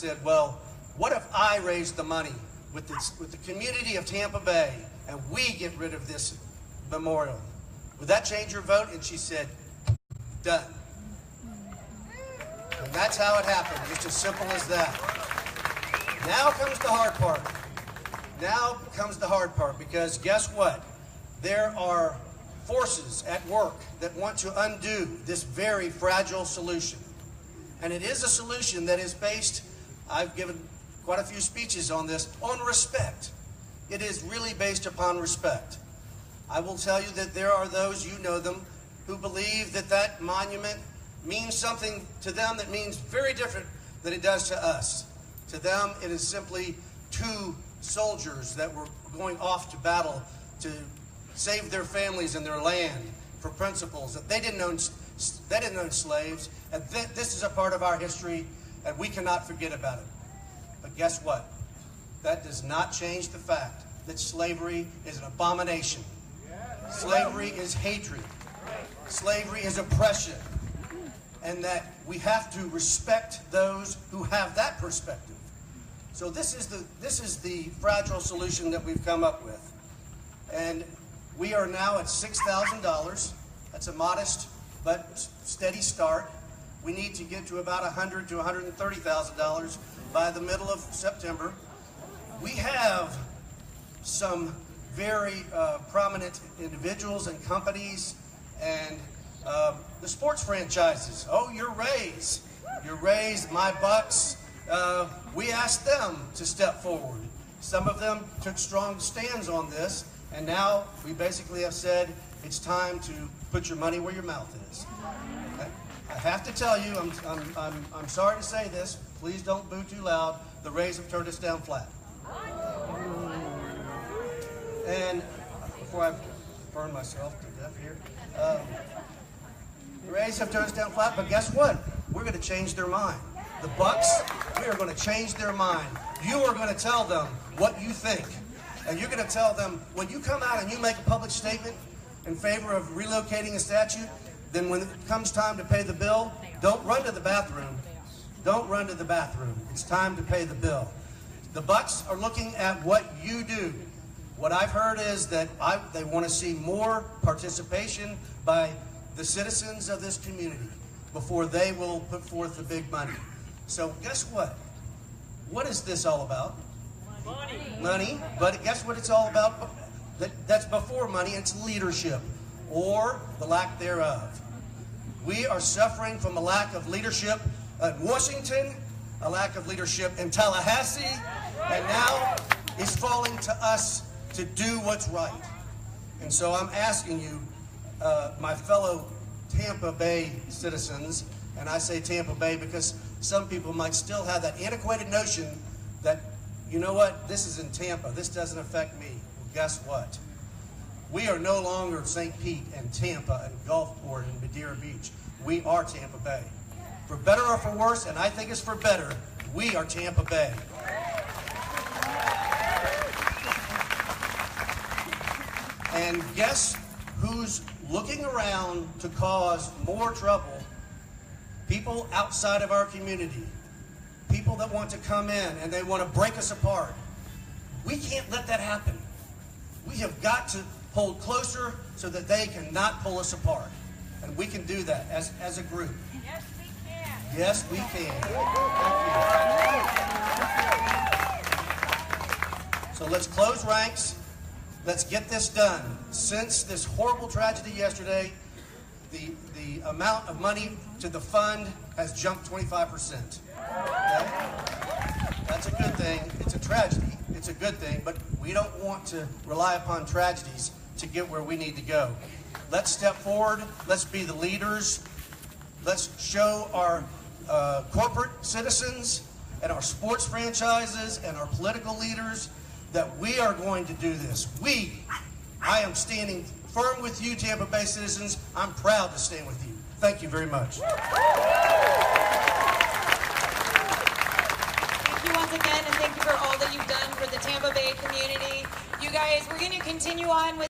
said, well, what if I raise the money with the community of Tampa Bay and we get rid of this memorial? Would that change your vote? And she said, done. And that's how it happened, just as simple as that. Now comes the hard part. Now comes the hard part, because guess what? There are forces at work that want to undo this very fragile solution. And it is a solution that is based, I've given quite a few speeches on this, on respect. It is really based upon respect. I will tell you that there are those, you know them, who believe that that monument means something to them that means very different than it does to us. To them, it is simply two soldiers that were going off to battle to save their families and their land for principles that they didn't own slaves, and this is a part of our history, and we cannot forget about it. But guess what? That does not change the fact that slavery is an abomination. Slavery is hatred. Slavery is oppression. And that we have to respect those who have that perspective. So this is the fragile solution that we've come up with. And we are now at $6,000. That's a modest but steady start. We need to get to about $100,000 to $130,000 by the middle of September. We have some very prominent individuals and companies and the sports franchises. Oh, your Rays, my Bucks. We asked them to step forward. Some of them took strong stands on this, and now we basically have said it's time to put your money where your mouth is. I have to tell you, I'm sorry to say this. Please don't boo too loud. The Rays have turned us down flat. And before I burn myself to death here, the Rays have turned us down flat. But guess what? We're going to change their mind. The Bucks, we are going to change their mind. You are going to tell them what you think. And you're going to tell them, when you come out and you make a public statement in favor of relocating a statue, then when it comes time to pay the bill, don't run to the bathroom. Don't run to the bathroom. It's time to pay the bill. The Bucks are looking at what you do. What I've heard is that they want to see more participation by the citizens of this community before they will put forth the big money. So guess what? What is this all about? Money. But guess what it's all about? That's before money. It's leadership, or the lack thereof. We are suffering from a lack of leadership in Washington, a lack of leadership in Tallahassee, and now it's falling to us to do what's right. And so I'm asking you, my fellow Tampa Bay citizens, and I say Tampa Bay because some people might still have that antiquated notion that, you know what, this is in Tampa, this doesn't affect me. Well, guess what? We are no longer St. Pete and Tampa and Gulfport and Madeira Beach. We are Tampa Bay. For better or for worse, and I think it's for better, we are Tampa Bay. And guess who's looking around to cause more trouble? People outside of our community. People that want to come in and they want to break us apart. We can't let that happen. We have got to hold closer so that they cannot pull us apart. And we can do that as a group. Yes, we can. Yes, we can. Thank you. So let's close ranks. Let's get this done. Since this horrible tragedy yesterday, the amount of money to the fund has jumped 25%. Okay? That's a good thing. It's a tragedy. It's a good thing, but we don't want to rely upon tragedies to get where we need to go. Let's step forward. Let's be the leaders. Let's show our corporate citizens and our sports franchises and our political leaders that we are going to do this. I am standing firm with you, Tampa Bay citizens. I'm proud to stand with you. Thank you very much. Thank you once again, and thank you for all that you've done for the Tampa Bay community. You guys, we're going to continue on with